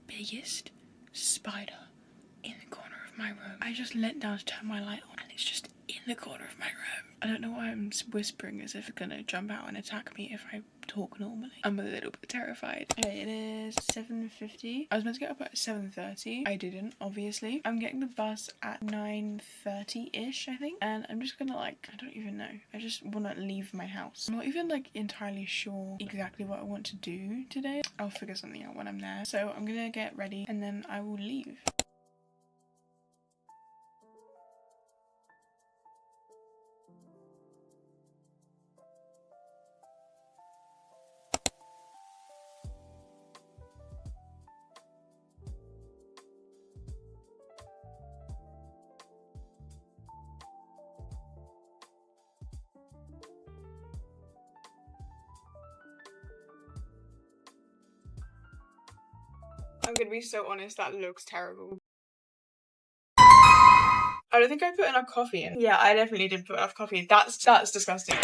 Biggest spider in the corner of my room. I just leant down to turn my light on and it's just in the corner of my room. I don't know why I'm whispering as if it's gonna jump out and attack me if I talk normally. I'm a little bit terrified. Okay, it is 7:50. I was meant to get up at 7:30. I didn't, obviously. I'm getting the bus at 9:30-ish, I think. And I'm just gonna I don't even know. I just wanna leave my house. I'm not even entirely sure exactly what I want to do today. I'll figure something out when I'm there. So I'm gonna get ready and then I will leave. I'm gonna be so honest, that looks terrible. I don't think I put enough coffee in. Yeah, I definitely didn't put enough coffee in. That's disgusting.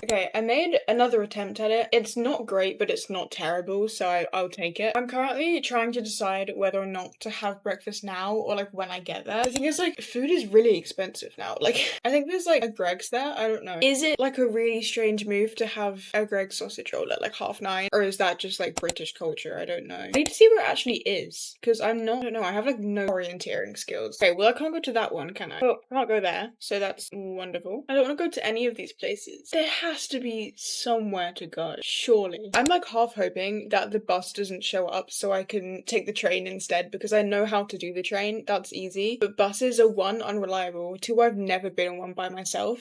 Okay, I made another attempt at it. It's not great, but it's not terrible, so I'll take it. I'm currently trying to decide whether or not to have breakfast now or when I get there. The thing is food is really expensive now. I think there's a Greg's there. I don't know. Is it a really strange move to have a Greg's sausage roll at 9:30? Or is that just British culture? I don't know. I need to see where it actually is because I don't know. I have no orienteering skills. Okay, well I can't go to that one, can I? Oh, I can't go there, so that's wonderful. I don't want to go to any of these places. There has to be somewhere to go, surely. I'm half hoping that the bus doesn't show up so I can take the train instead because I know how to do the train. That's easy. But buses are 1, unreliable, 2, I've never been on one by myself.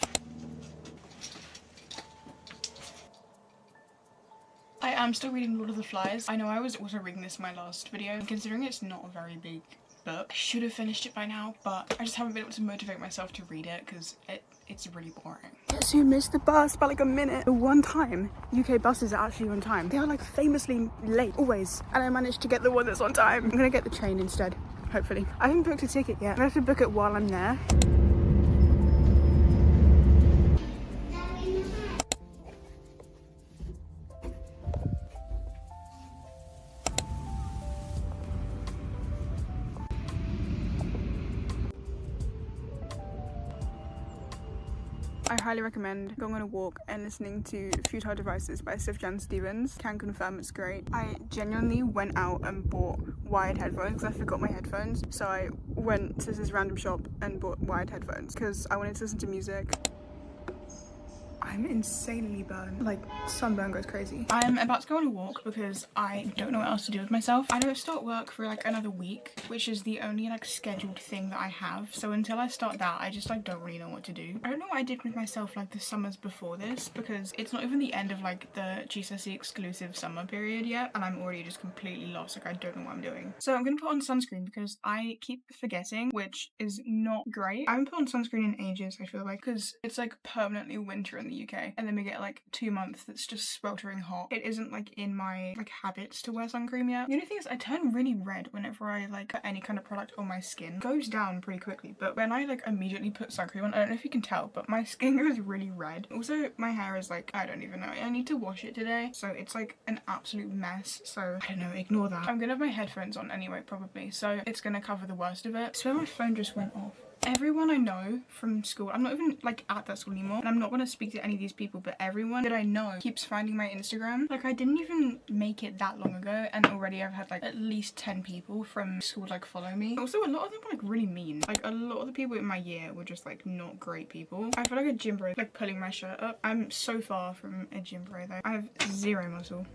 I am still reading Lord of the Flies. I know I was also reading this in my last video. Considering it's not a very big book, I should have finished it by now, but I just haven't been able to motivate myself to read it because it's really boring. Guess who missed the bus by a minute? The one time UK buses are actually on time. They are famously late, always. And I managed to get the one that's on time. I'm gonna get the train instead, hopefully. I haven't booked a ticket yet. I'm gonna have to book it while I'm there. I highly recommend going on a walk and listening to Futile Devices by Sufjan Stevens. Can confirm it's great. I genuinely went out and bought wired headphones because I forgot my headphones. So I went to this random shop and bought wired headphones because I wanted to listen to music. I'm insanely burned. Sunburn goes crazy. I'm about to go on a walk because I don't know what else to do with myself. I don't start work for another week, which is the only scheduled thing that I have. So until I start that, I just don't really know what to do. I don't know what I did with myself the summers before this because it's not even the end of the gcse exclusive summer period yet, and I'm already just completely lost. I don't know what I'm doing. So I'm gonna put on sunscreen because I keep forgetting, which is not great. I haven't put on sunscreen in ages, I feel because it's permanently winter in the UK, and then we get 2 months that's just sweltering hot. It isn't in my habits to wear sun cream yet. The only thing is I turn really red whenever I put any kind of product on my skin. It goes down pretty quickly, but when I immediately put sun cream on, I don't know if you can tell, but my skin goes really red. Also, my hair is I don't even know. I need to wash it today, so it's an absolute mess. So I don't know, ignore that. I'm gonna have my headphones on anyway, probably, so it's gonna cover the worst of it. I swear my phone just went off. Everyone I know from school, I'm not even at that school anymore, and I'm not gonna speak to any of these people, but everyone that I know keeps finding my Instagram. I didn't even make it that long ago, and already I've had at least 10 people from school follow me. Also, a lot of them were really mean. A lot of the people in my year were just not great people. I feel like a gym bro pulling my shirt up. I'm so far from a gym bro though. I have zero muscle.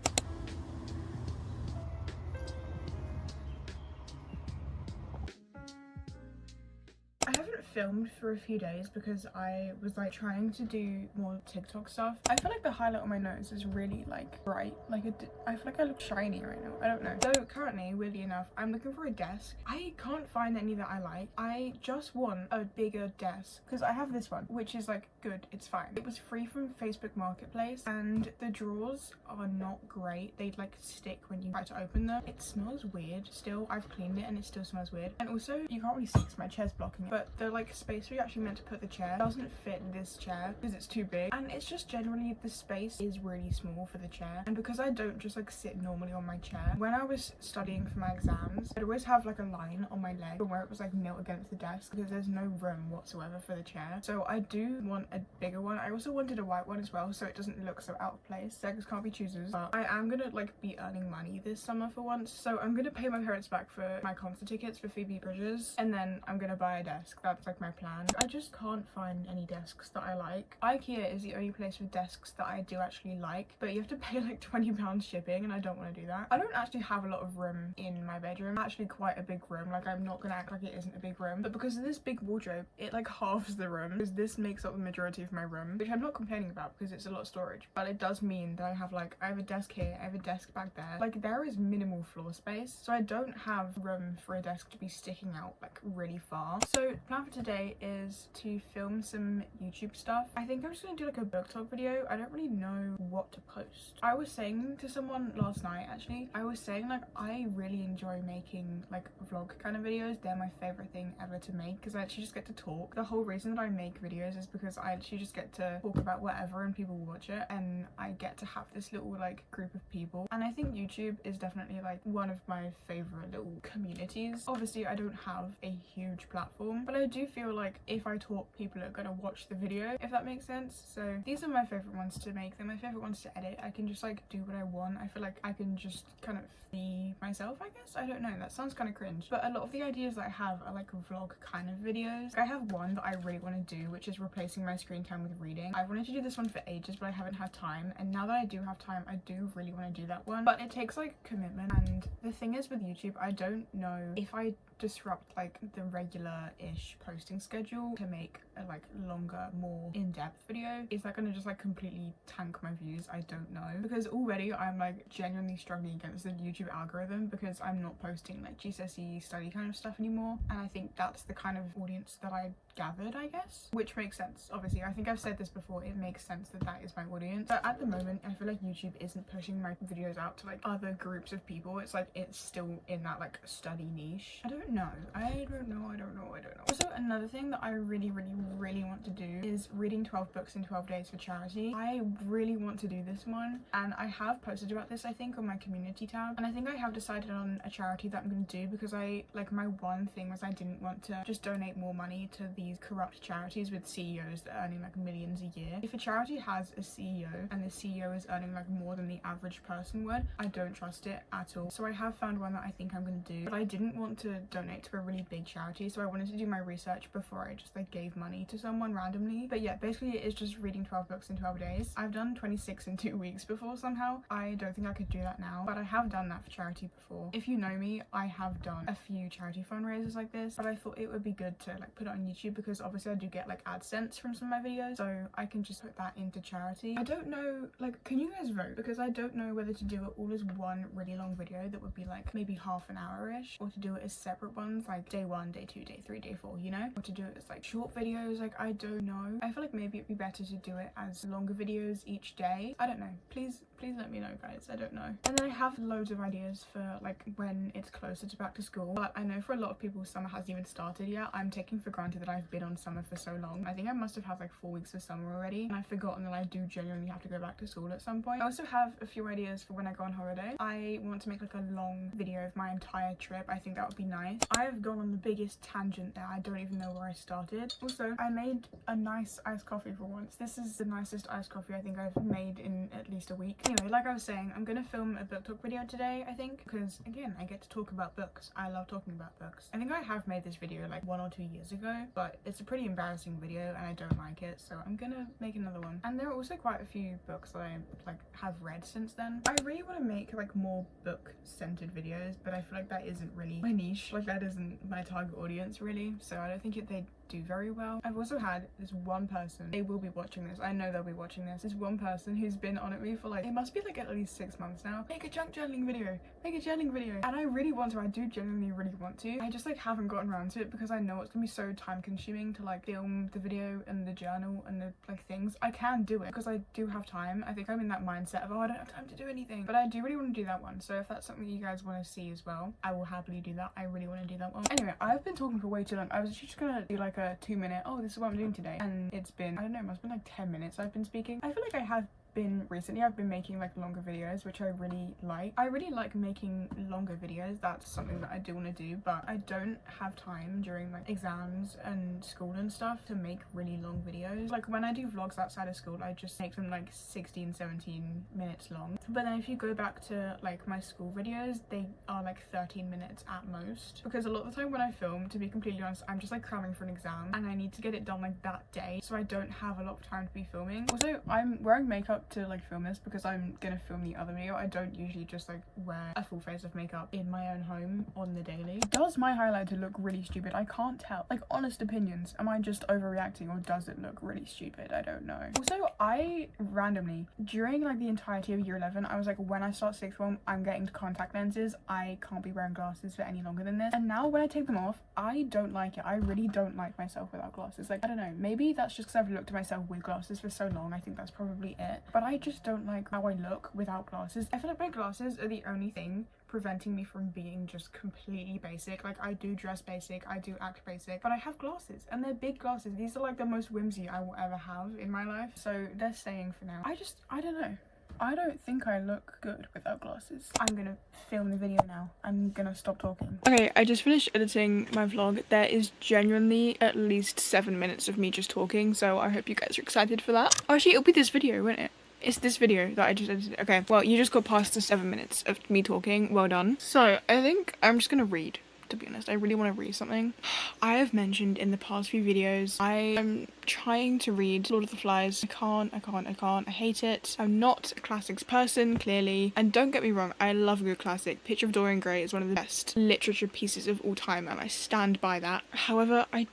I haven't filmed for a few days because I was like trying to do more TikTok stuff. I feel like the highlight on my nose is really like bright, like I feel like I look shiny right now. I don't know. So currently, weirdly enough, I'm looking for a desk. I can't find any that I like. I just want a bigger desk because I have this one, which is like good, it's fine. It was free from Facebook Marketplace and the drawers are not great. They like stick when you try to open them. It smells weird still. I've cleaned it and it still smells weird. And also you can't really see because my chair's blocking it, but the like space where you actually meant to put the chair doesn't fit this chair because it's too big, and it's just generally the space is really small for the chair. And because I don't just like sit normally on my chair, when I was studying for my exams, I'd always have like a line on my leg from where it was like knelt against the desk because there's no room whatsoever for the chair. So I do want a bigger one. I also wanted a white one as well so it doesn't look so out of place. Beggars can't be choosers. But I am gonna like be earning money this summer for once, so I'm gonna pay my parents back for my concert tickets for Phoebe Bridgers, and then I'm gonna buy a desk. That's like my plan. I just can't find any desks that I like. IKEA is the only place with desks that I do actually like, but you have to pay like £20 shipping and I don't want to do that. I don't actually have a lot of room in my bedroom. Actually quite a big room. Like I'm not gonna act like it isn't a big room, but because of this big wardrobe it like halves the room because this makes up the majority of my room, which I'm not complaining about because it's a lot of storage, but it does mean that I have a desk here, I have a desk back there. Like there is minimal floor space, so I don't have room for a desk to be sticking out like really far. So plan for today is to film some YouTube stuff. I think I'm just gonna do like a book talk video. I don't really know what to post. I was saying to someone last night, actually, I was saying like I really enjoy making like vlog kind of videos. They're my favorite thing ever to make because I actually just get to talk. The whole reason that I make videos is because I actually just get to talk about whatever and people watch it, and I get to have this little like group of people. And I think YouTube is definitely like one of my favorite little communities. Obviously I don't have a huge platform, but I do feel like if I talk, people are gonna watch the video, if that makes sense. So these are my favorite ones to make. They're my favorite ones to edit. I can just like do what I want. I feel like I can just kind of be myself, I guess. I don't know, that sounds kind of cringe, but a lot of the ideas that I have are like vlog kind of videos. I have one that I really want to do, which is replacing my screen time with reading. I wanted to do this one for ages, but I haven't had time, and now that I do have time, I do really want to do that one, but it takes like commitment. And the thing is with YouTube, I don't know if I disrupt like the regular-ish posting schedule to make a like longer, more in-depth video, is that gonna just like completely tank my views? I don't know, because already I'm like genuinely struggling against the YouTube algorithm because I'm not posting like GCSE study kind of stuff anymore, and I think that's the kind of audience that I gathered, I guess, which makes sense. Obviously I think I've said this before, it makes sense that that is my audience, but at the moment I feel like YouTube isn't pushing my videos out to like other groups of people. It's like it's still in that like study niche. I don't know. Also, another thing that I really want to do is reading 12 books in 12 days for charity. I really want to do this one, and I have posted about this I think on my community tab, and I think I have decided on a charity that I'm going to do because I like, my one thing was I didn't want to just donate more money to these corrupt charities with CEOs that are earning like millions a year. If a charity has a CEO and the CEO is earning like more than the average person would, I don't trust it at all. So I have found one that I think I'm going to do, but I didn't want to donate to a really big charity, so I wanted to do my research before I just like gave money to someone randomly. But yeah, basically it is just reading 12 books in 12 days. I've done 26 in 2 weeks before somehow. I don't think I could do that now, but I have done that for charity before. If you know me, I have done a few charity fundraisers like this, but I thought it would be good to like put it on YouTube because obviously I do get like AdSense from some of my videos, so I can just put that into charity. I don't know, like, can you guys vote? Because I don't know whether to do it all as one really long video that would be like maybe half an hour-ish, or to do it as separate ones like day 1, day 2, day 3, day 4, you know, or to do it as like short videos. Like, I don't know. I feel like maybe it'd be better to do it as longer videos each day. I don't know. Please let me know, guys. I don't know. And then I have loads of ideas for like when it's closer to back to school, but I know for a lot of people summer hasn't even started yet. I'm taking for granted that I've been on summer for so long. I think I must have had like 4 weeks of summer already, and I've forgotten that I do genuinely have to go back to school at some point. I also have a few ideas for when I go on holiday. I want to make like a long video of my entire trip. I think that would be nice. I've gone on the biggest tangent there. I don't even know where I started. Also, I made a nice iced coffee for once. This is the nicest iced coffee I think I've made in at least a week. Anyway, like I was saying, I'm gonna film a book talk video today, I think, because again, I get to talk about books. I love talking about books. I think I have made this video like 1 or 2 years ago, but it's a pretty embarrassing video and I don't like it, so I'm gonna make another one. And there are also quite a few books that I like have read since then. I really want to make like more book centered videos, but I feel like that isn't really my niche. Like, that isn't my target audience really, so I don't think they'd do very well. I've also had this one person, they will be watching this, I know they'll be watching this one person who's been on at me for like, it must be like at least 6 months now. Make a junk journaling video, make a journaling video. And I really want to, I do genuinely really want to. I just like haven't gotten around to it because I know it's gonna be so time consuming to like film the video and the journal and the like things. I can do it because I do have time. I think I'm in that mindset of, oh, I don't have time to do anything, but I do really want to do that one. So if that's something you guys want to see as well, I will happily do that. I really want to do that one. Anyway, I've been talking for way too long. I was just gonna do like a 2-minute, oh, this is what I'm doing today, and it's been, I don't know, it must have been like 10 minutes I've been speaking. I feel like I have been recently, I've been making like longer videos, which I really like. I really like making longer videos. That's something that I do want to do, but I don't have time during like exams and school and stuff to make really long videos. Like when I do vlogs outside of school, I just make them like 16-17 minutes long. But then if you go back to like my school videos, they are like 13 minutes at most, because a lot of the time when I film, to be completely honest, I'm just like cramming for an exam and I need to get it done like that day, so I don't have a lot of time to be filming. Also, I'm wearing makeup to like film this because I'm gonna film the other video. I don't usually just like wear a full face of makeup in my own home on the daily. Does my highlighter look really stupid? I can't tell. Like, honest opinions, am I just overreacting or does it look really stupid? I don't know. Also, I randomly, during like the entirety of year 11, I was like, when I start 6th form, I'm getting contact lenses. I can't be wearing glasses for any longer than this. And now when I take them off, I don't like it. I really don't like myself without glasses. Like, I don't know, maybe that's just because I've looked at myself with glasses for so long. I think that's probably it. But I just don't like how I look without glasses. I feel like my glasses are the only thing preventing me from being just completely basic. Like, I do dress basic, I do act basic, but I have glasses and they're big glasses. These are like the most whimsy I will ever have in my life, so they're staying for now. I don't know. I don't think I look good without glasses. I'm gonna film the video now. I'm gonna stop talking. Okay, I just finished editing my vlog. There is genuinely at least 7 minutes of me just talking, so I hope you guys are excited for that. Oh, actually, it'll be this video, won't it? It's this video that I just edited. Okay, well, you just got past the 7 minutes of me talking. Well done. So, I think I'm just gonna read. To be honest, I really want to read something. I have mentioned in the past few videos, I am trying to read Lord of the Flies. I can't. I hate it. I'm not a classics person, clearly. And don't get me wrong, I love a good classic. Picture of Dorian Gray is one of the best literature pieces of all time, and I stand by that. However, I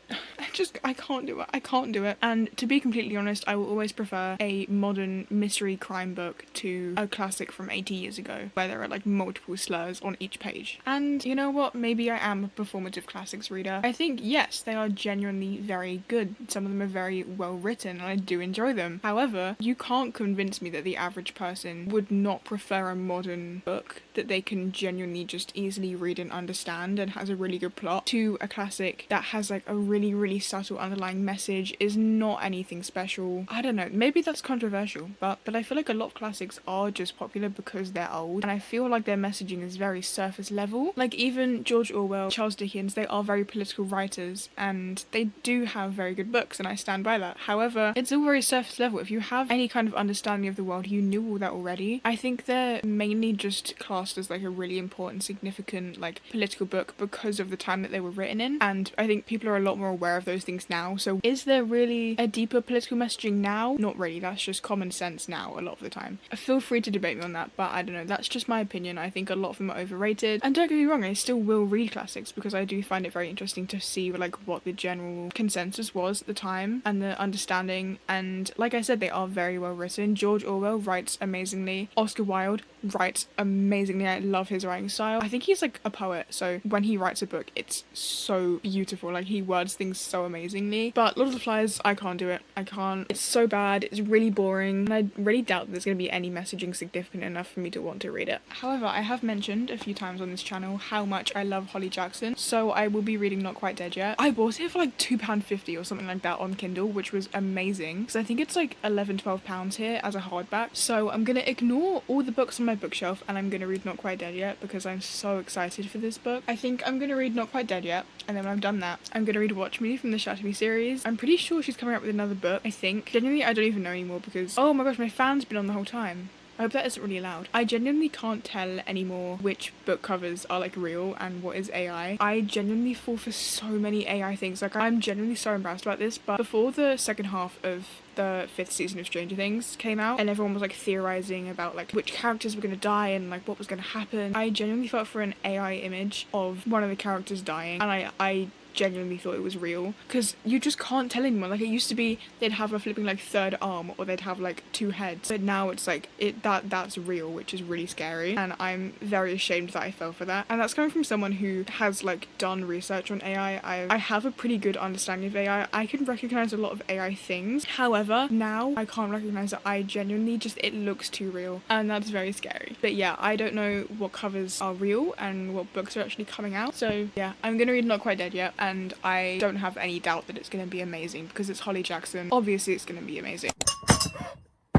can't do it. I can't do it. And to be completely honest, I will always prefer a modern mystery crime book to a classic from 80 years ago, where there are like multiple slurs on each page. And you know what? Maybe I am a performative classics reader. I think, yes, they are genuinely very good. Some of them are very well written and I do enjoy them. However, you can't convince me that the average person would not prefer a modern book that they can genuinely just easily read and understand and has a really good plot to a classic that has like a really, really subtle underlying message, is not anything special. I don't know, maybe that's controversial, but I feel like a lot of classics are just popular because they're old, and I feel like their messaging is very surface level. Like even George Orwell, Charles Dickens, they are very political writers and they do have very good books, and I stand by that. However, it's all very surface level. If you have any kind of understanding of the world, you knew all that already. I think they're mainly just classed as like a really important, significant like political book because of the time that they were written in, and I think people are a lot more aware of those things now. So is there really a deeper political messaging now? Not really. That's just common sense now a lot of the time. Feel free to debate me on that, but I don't know, that's just my opinion. I think a lot of them are overrated, and don't get me wrong, I still will read classics because I do find it very interesting to see like what the general consensus was at the time and the understanding, and like I said, they are very well written. George Orwell writes amazingly. Oscar Wilde writes amazingly. I love his writing style. I think he's like a poet, so when he writes a book, it's so beautiful. Like, he words things so amazingly. But Lord of the Flies, I can't do it. I can't. It's so bad. It's really boring, and I really doubt that there's going to be any messaging significant enough for me to want to read it. However, I have mentioned a few times on this channel how much I love Holly Jackson, so I will be reading Not Quite Dead Yet. I bought it for like £2.50 or something like that on Kindle, which was amazing, because I think it's like £11-12 here as a hardback. So I'm gonna ignore all the books on my bookshelf and I'm gonna read Not Quite Dead Yet because I'm so excited for this book. I think I'm gonna read Not Quite Dead Yet, and then when I've done that, I'm gonna read Watch Me from the Shatter series. I'm pretty sure she's coming out with another book, I think. Genuinely, I don't even know anymore because, oh my gosh, my fan's been on the whole time. I hope that isn't really loud. I genuinely can't tell anymore which book covers are like real and what is AI. I genuinely fall for so many AI things. Like, I'm genuinely so embarrassed about this, but before the second half of the 5th season of Stranger Things came out and everyone was like theorizing about like which characters were going to die and like what was going to happen, I genuinely felt for an AI image of one of the characters dying, and I genuinely thought it was real, because you just can't tell anyone. Like, it used to be they'd have a flipping like third arm, or they'd have like 2 heads, but now it's like that's real, which is really scary, and I'm very ashamed that I fell for that. And that's coming from someone who has like done research on AI. I have a pretty good understanding of AI. I can recognize a lot of AI things, however now I can't recognize it. I genuinely just, it looks too real, and that's very scary. But yeah, I don't know what covers are real and what books are actually coming out, so yeah, I'm gonna read Not Quite Dead Yet, and I don't have any doubt that it's gonna be amazing because it's Holly Jackson. Obviously it's gonna be amazing.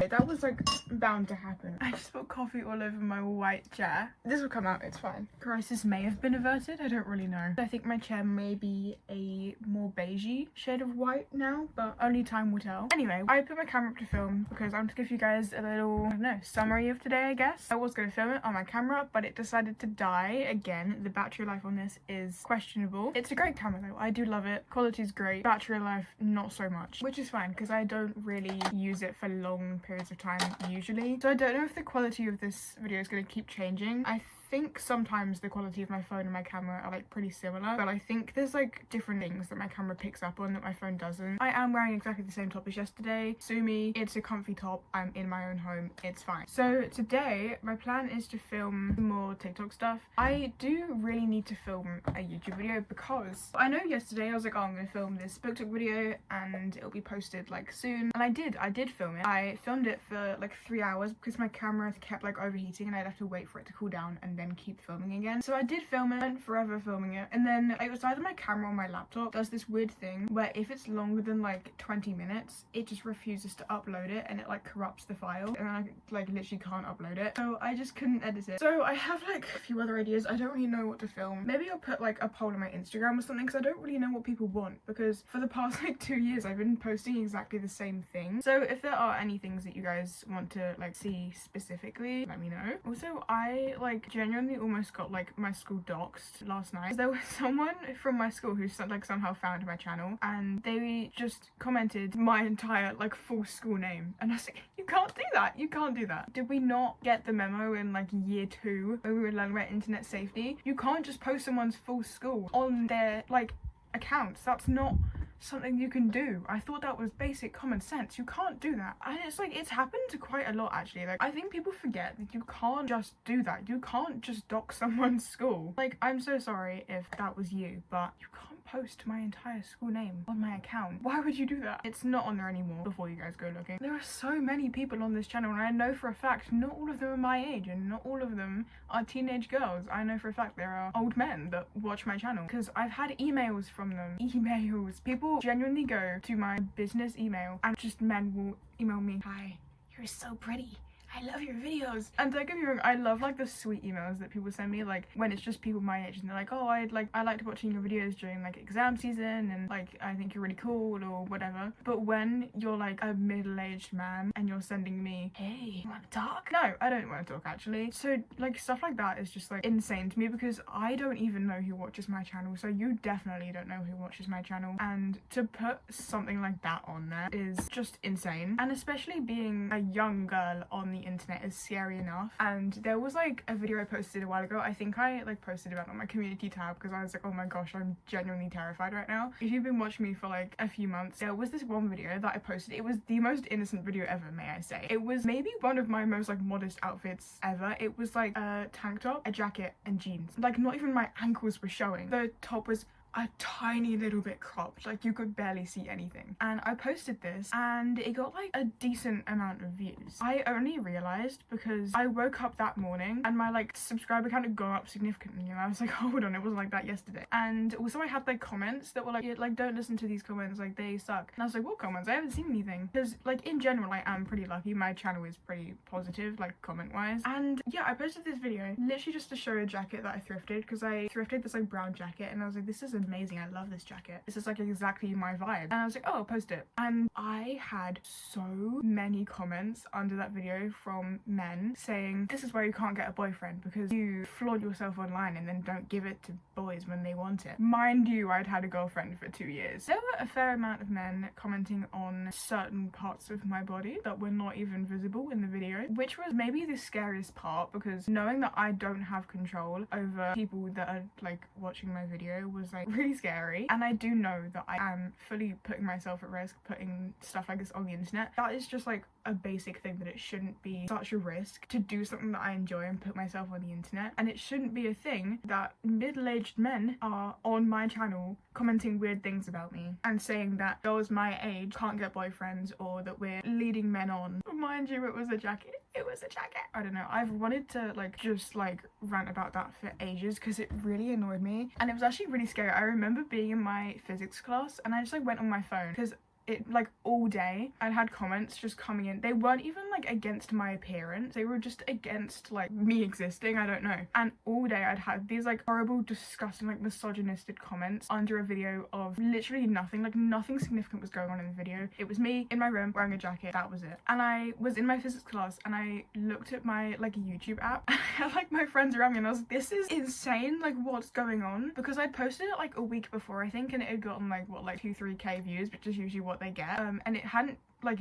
That was like bound to happen. I just put coffee all over my white chair. This will come out, it's fine. Crisis may have been averted, I don't really know. I think my chair may be a more beigey shade of white now, but only time will tell. Anyway, I put my camera up to film because I want to give you guys a little, I don't know, summary of today, I guess. I was going to film it on my camera, but it decided to die again. The battery life on this is questionable. It's a great camera though, I do love it. Quality's great, battery life not so much, which is fine because I don't really use it for long periods of time usually, so I don't know if the quality of this video is going to keep changing. I think sometimes the quality of my phone and my camera are like pretty similar, but I think there's like different things that my camera picks up on that my phone doesn't. I am wearing exactly the same top as yesterday. Sue me, it's a comfy top, I'm in my own home, it's fine. So today my plan is to film more TikTok stuff. I do really need to film a YouTube video because I know yesterday I was like, oh, I'm gonna film this BookTok video and it'll be posted like soon, and I did film it. I filmed it for like 3 hours because my camera kept like overheating and I'd have to wait for it to cool down and then keep filming again. So I did film it, went forever filming it, and then it was either my camera or my laptop does this weird thing where if it's longer than like 20 minutes it just refuses to upload it and it like corrupts the file, and I like literally can't upload it, so I just couldn't edit it. So I have like a few other ideas. I don't really know what to film. Maybe I'll put like a poll on my Instagram or something because I don't really know what people want, because for the past like 2 years I've been posting exactly the same thing. So if there are any things that you guys want to like see specifically, let me know. Also, I like genuinely almost got like my school doxxed last night. There was someone from my school who like somehow found my channel and they just commented my entire like full school name, and I was like, you can't do that, you can't do that. Did we not get the memo in like year 2 when we were learning about internet safety? You can't just post someone's full school on their like accounts. That's not something you can do. I thought that was basic common sense. You can't do that. And it's like, it's happened to quite a lot actually. Like, I think people forget that you can't just do that. You can't just dox someone's school. Like, I'm so sorry if that was you, but you can't post my entire school name on my account. Why would you do that? It's not on there anymore before you guys go looking. There are so many people on this channel and I know for a fact not all of them are my age and not all of them are teenage girls. I know for a fact there are old men that watch my channel because I've had emails from them. Emails. People genuinely go to my business email and just men will email me, hi, you're so pretty, I love your videos. And don't get me wrong, I love like the sweet emails that people send me, like when it's just people my age and they're like, oh, I liked watching your videos during like exam season and like I think you're really cool or whatever. But when you're like a middle-aged man and you're sending me, hey, you want to talk? No, I don't want to talk actually. So like stuff like that is just like insane to me because I don't even know who watches my channel, so you definitely don't know who watches my channel, and to put something like that on there is just insane. And especially being a young girl on the internet is scary enough. And there was like a video I posted a while ago, I think I like posted about it on my community tab because I was like, oh my gosh, I'm genuinely terrified right now. If you've been watching me for like a few months, there was this one video that I posted. It was the most innocent video ever, may I say. It was maybe one of my most like modest outfits ever. It was like a tank top, a jacket and jeans. Like not even my ankles were showing. The top was a tiny little bit cropped, like you could barely see anything. And I posted this and it got like a decent amount of views. I only realized because I woke up that morning and my like subscriber count had gone up significantly and I was like, hold on, it wasn't like that yesterday. And also I had like comments that were like, yeah, like don't listen to these comments, like they suck. And I was like, what comments? I haven't seen anything. Because like in general I am pretty lucky, my channel is pretty positive like comment wise. And yeah, I posted this video literally just to show a jacket that I thrifted, because I thrifted this like brown jacket and I was like, this is amazing, I love this jacket, this is like exactly my vibe. And I was like, oh, I'll post it. And I had so many comments under that video from men saying, this is why you can't get a boyfriend, because you flaunt yourself online and then don't give it to boys when they want it. Mind you, I'd had a girlfriend for 2 years. There were a fair amount of men commenting on certain parts of my body that were not even visible in the video, which was maybe the scariest part, because knowing that I don't have control over people that are like watching my video was like really scary, and I do know that I am fully putting myself at risk putting stuff like this on the internet. That is just like a basic thing, that it shouldn't be such a risk to do something that I enjoy and put myself on the internet, and it shouldn't be a thing that middle-aged men are on my channel commenting weird things about me and saying that girls my age can't get boyfriends, or that we're leading men on. Mind you, it was a jacket. It was a jacket. I don't know, I've wanted to just rant about that for ages because it really annoyed me, and it was actually really scary. I remember being in my physics class and I just went on my phone because it all day I'd had comments just coming in. They weren't even against my appearance, they were just against me existing, I don't know. And all day I'd had these horrible, disgusting, misogynistic comments under a video of literally nothing. Nothing significant was going on in the video. It was me in my room wearing a jacket, that was it. And I was in my physics class and I looked at my YouTube app and I had my friends around me and I was like, this is insane, what's going on? Because I'd posted it a week before, I think, and it had gotten 2-3k views, which is usually what they get, and it hadn't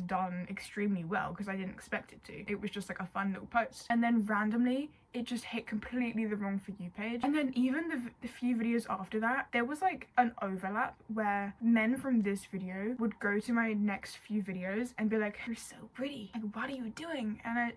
done extremely well because I didn't expect it to. It was just a fun little post, and then randomly it just hit completely the wrong For You page. And then even the few videos after that, there was an overlap where men from this video would go to my next few videos and be like, you're so pretty, what are you doing? And I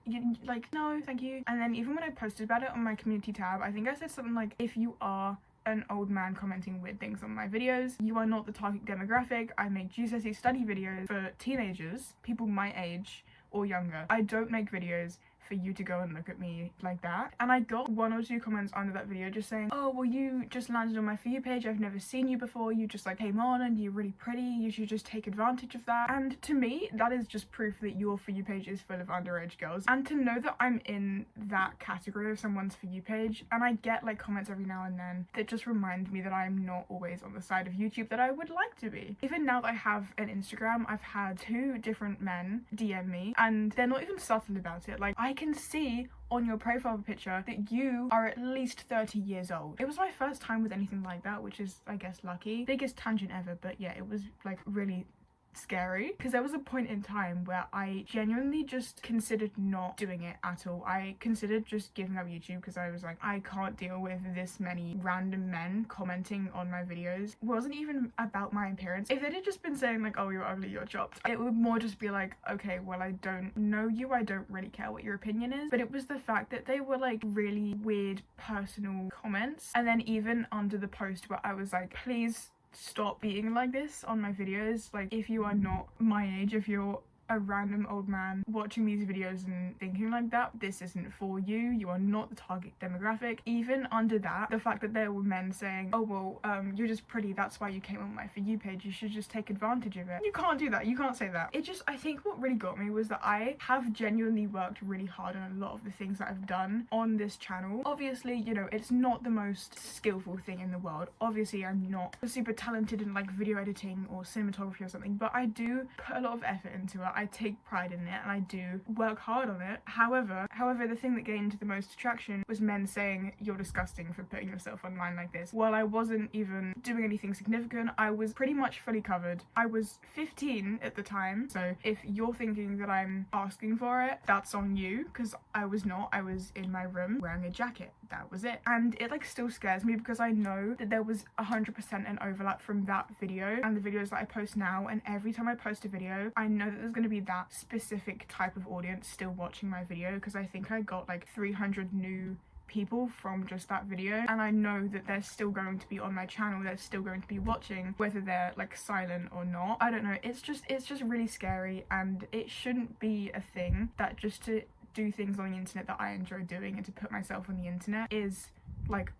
no thank you. And then even when I posted about it on my community tab, I think I said something if you are an old man commenting weird things on my videos, you are not the target demographic. I make GCSE study videos for teenagers, people my age or younger. I don't make videos for you to go and look at me like that. And I got 1 or 2 comments under that video just saying, oh well, you just landed on my For You page, I've never seen you before, you just came on and you're really pretty, you should just take advantage of that. And to me, that is just proof that your For You page is full of underage girls. And to know that I'm in that category of someone's For You page, and I get comments every now and then that just remind me that I'm not always on the side of YouTube that I would like to be. Even now that I have an Instagram, I've had 2 different men DM me and they're not even subtle about it. I can see on your profile picture that you are at least 30 years old. It was my first time with anything like that, which is, I guess, lucky. Biggest tangent ever, but yeah, it was really scary because there was a point in time where I genuinely just considered not doing it at all. I considered just giving up YouTube because I was I can't deal with this many random men commenting on my videos. It wasn't even about my appearance. If they'd just been saying oh, you're ugly, you're chopped, it would more just be okay, well, I don't know you, I don't really care what your opinion is. But it was the fact that they were really weird personal comments, and then even under the post where I was please stop being like this on my videos. If you are not my age, if you're a random old man watching these videos and thinking like that, this isn't for you, you are not the target demographic. Even under that, the fact that there were men saying, oh well, you're just pretty, that's why you came on my For You page, you should just take advantage of it. You can't do that, you can't say that. I think what really got me was that I have genuinely worked really hard on a lot of the things that I've done on this channel. Obviously, it's not the most skillful thing in the world. Obviously, I'm not super talented in video editing or cinematography or something, but I do put a lot of effort into it. I take pride in it and I do work hard on it. However, the thing that gained the most attraction was men saying, you're disgusting for putting yourself online like this. While I wasn't even doing anything significant, I was pretty much fully covered. I was 15 at the time, so if you're thinking that I'm asking for it, that's on you, because I was not. I was in my room wearing a jacket. That was it. And it still scares me because I know that there was 100% an overlap from that video and the videos that I post now, and every time I post a video, I know that there's going to be that specific type of audience still watching my video, because I think I got 300 new people from just that video, and I know that they're still going to be on my channel, they're still going to be watching, whether they're silent or not. I don't know, it's just really scary, and it shouldn't be a thing that just to do things on the internet that I enjoy doing and to put myself on the internet is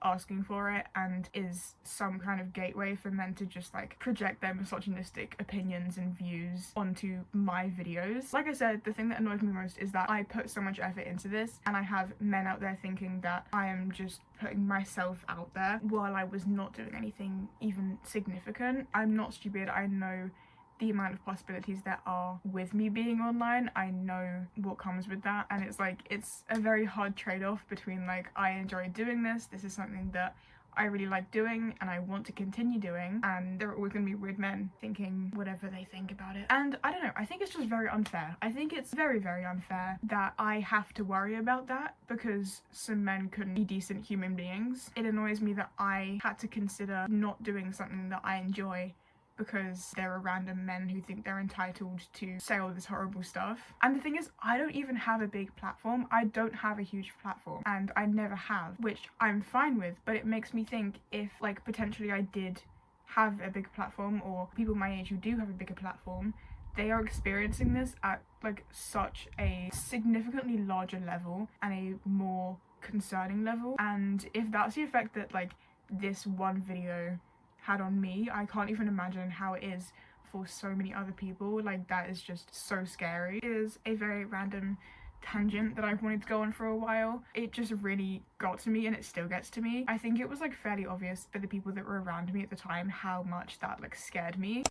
asking for it, and is some kind of gateway for men to just project their misogynistic opinions and views onto my videos. Like I said, the thing that annoys me most is that I put so much effort into this, and I have men out there thinking that I am just putting myself out there while I was not doing anything even significant. I'm not stupid, I know the amount of possibilities there are with me being online. I know what comes with that, and it's a very hard trade-off between I enjoy doing this is something that I really like doing and I want to continue doing, and there are always going to be weird men thinking whatever they think about it. And I don't know, I think it's just very unfair. I think it's very, very unfair that I have to worry about that because some men couldn't be decent human beings. It annoys me that I had to consider not doing something that I enjoy because there are random men who think they're entitled to say all this horrible stuff. And the thing is, I don't even have a big platform. I don't have a huge platform, and I never have, which I'm fine with, but it makes me think if like potentially I did have a big platform, or people my age who do have a bigger platform, they are experiencing this at like such a significantly larger level and a more concerning level. And if that's the effect that like this one video had on me, I can't even imagine how it is for so many other people. Like, that is just so scary. It is a very random tangent that I've wanted to go on for a while. It just really got to me, and it still gets to me. I think it was like fairly obvious for the people that were around me at the time how much that like scared me.